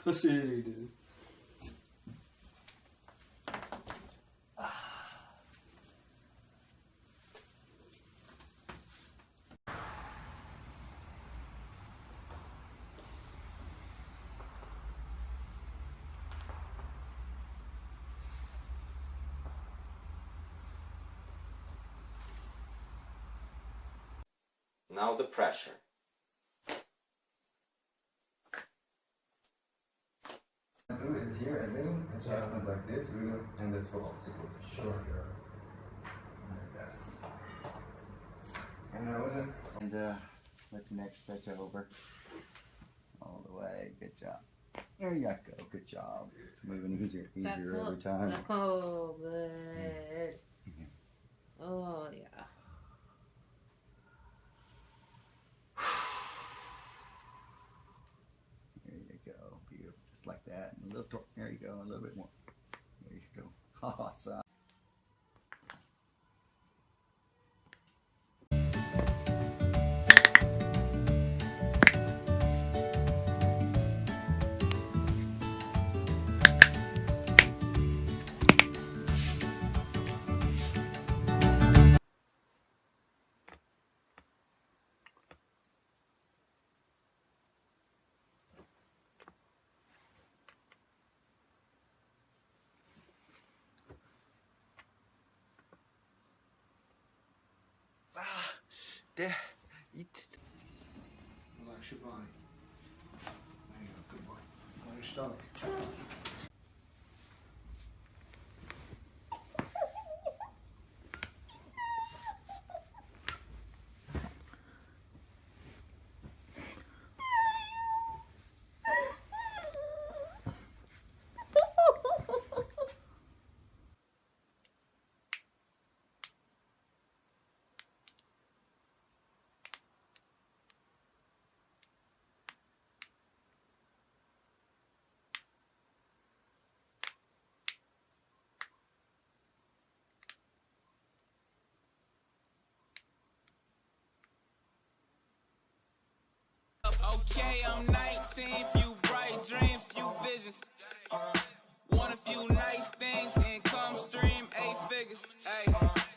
Let's see what he did. Now the pressure. Do is here a little adjustment like this, little, and that's for obstacles. Sure. Like that. And now is it? And let your neck stretch over all the way. Good job. There you go. Good job. Moving easier every time. So good. Oh yeah. There you go. Beautiful. Just like that. And a little torque. There you go. A little bit more. There you go. Awesome. Relax your body. There you go, good boy. On your stomach. Okay, I'm 19, few bright dreams, few visions. Want a few nice things, income stream, 8 figures. Hey,